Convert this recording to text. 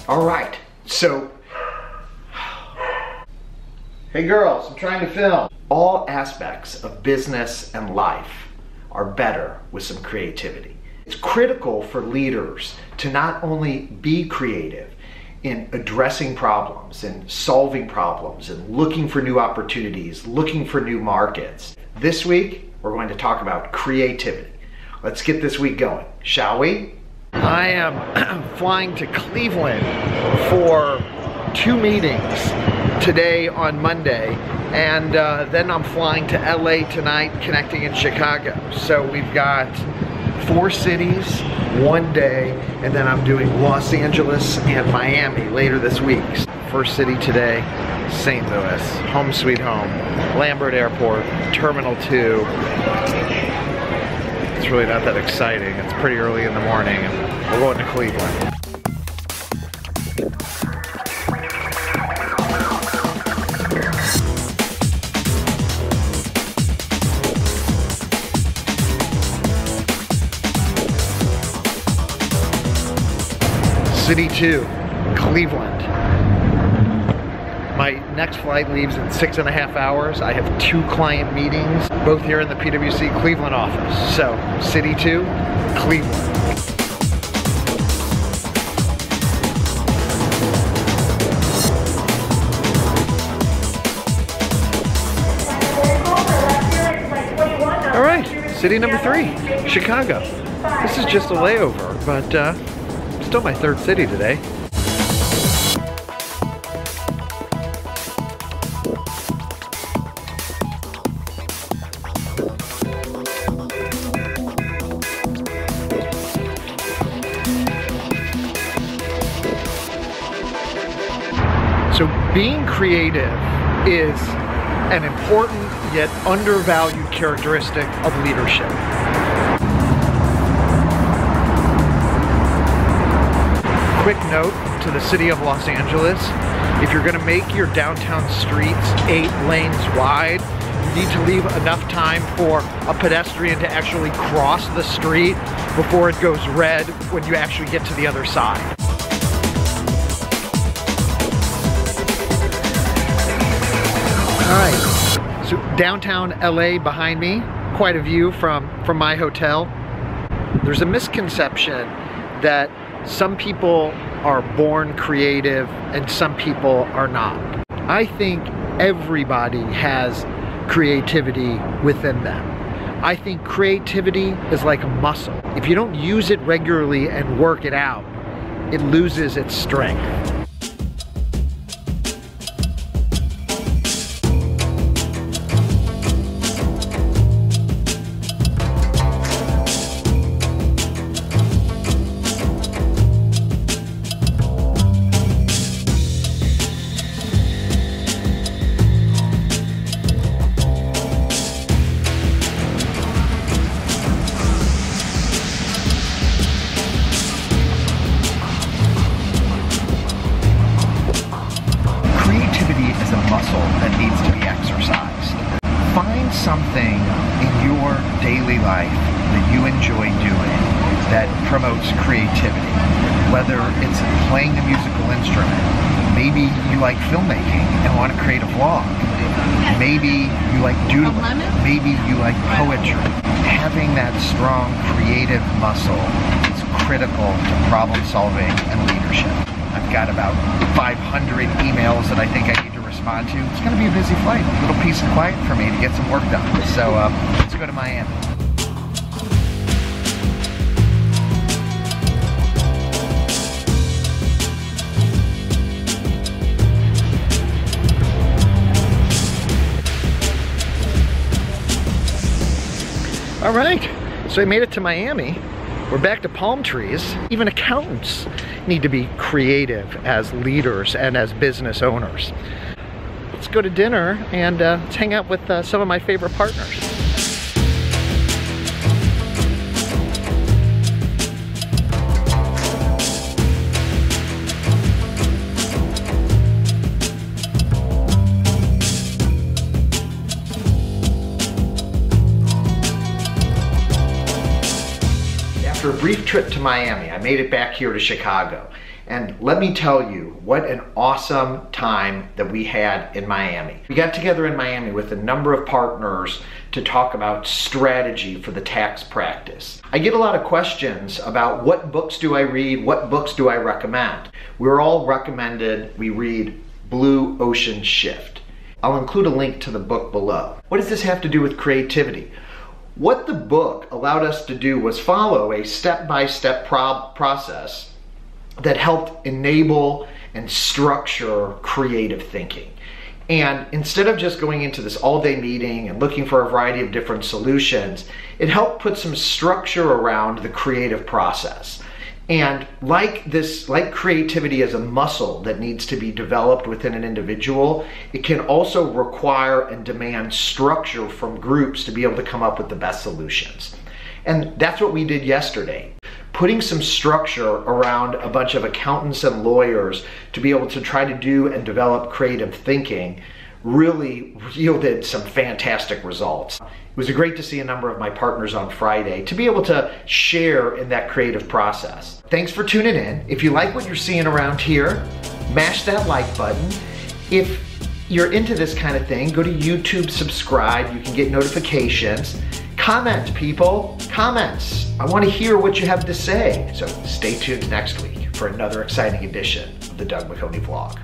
All right, so, hey girls, I'm trying to film. All aspects of business and life are better with some creativity. It's critical for leaders to not only be creative in addressing problems and solving problems and looking for new opportunities, looking for new markets. This week, we're going to talk about creativity. Let's get this week going, shall we? I am flying to Cleveland for 2 meetings today on Monday, and then I'm flying to LA tonight, connecting in Chicago. So we've got 4 cities, 1 day, and then I'm doing Los Angeles and Miami later this week. First city today, St. Louis, home sweet home, Lambert Airport, Terminal 2. It's really not that exciting. It's pretty early in the morning, and we're going to Cleveland. City 2, Cleveland. My next flight leaves in 6.5 hours. I have 2 client meetings, both here in the PwC Cleveland office. So, City 2, Cleveland. All right, city number 3, Chicago. This is just a layover, but still my 3rd city today. So being creative is an important yet undervalued characteristic of leadership. Quick note to the city of Los Angeles: if you're going to make your downtown streets 8 lanes wide, you need to leave enough time for a pedestrian to actually cross the street before it goes red when you actually get to the other side. Alright, so downtown LA behind me, quite a view from my hotel. There's a misconception that some people are born creative and some people are not. I think everybody has creativity within them. I think creativity is like a muscle. If you don't use it regularly and work it out, it loses its strength. That needs to be exercised. Find something in your daily life that you enjoy doing that promotes creativity. Whether it's playing a musical instrument, maybe you like filmmaking and want to create a vlog. Maybe you like doodling. Maybe you like poetry. Having that strong creative muscle is critical to problem solving and leadership. I've got about 500 emails that I think I need to respond to. It's going to be a busy flight. A little peace and quiet for me to get some work done. So let's go to Miami. All right, so I made it to Miami. We're back to palm trees. Even accountants need to be creative as leaders and as business owners. Let's go to dinner and let's hang out with some of my favorite partners. After a brief trip to Miami, I made it back here to Chicago. And let me tell you, what an awesome time that we had in Miami. We got together in Miami with a number of partners to talk about strategy for the tax practice. I get a lot of questions about what books do I read, what books do I recommend. We're all recommended we read Blue Ocean Shift. I'll include a link to the book below. What does this have to do with creativity? What the book allowed us to do was follow a step-by-step process that helped enable and structure creative thinking. And instead of just going into this all-day meeting and looking for a variety of different solutions, it helped put some structure around the creative process. And like creativity as a muscle that needs to be developed within an individual, it can also require and demand structure from groups to be able to come up with the best solutions. And that's what we did yesterday. Putting some structure around a bunch of accountants and lawyers to be able to try to do and develop creative thinking really yielded some fantastic results. It was great to see a number of my partners on Friday to be able to share in that creative process. Thanks for tuning in. If you like what you're seeing around here, mash that like button. If you're into this kind of thing, go to YouTube, subscribe. You can get notifications. Comment, people, comments. I want to hear what you have to say. So stay tuned next week for another exciting edition of the Doug McHoney Vlog.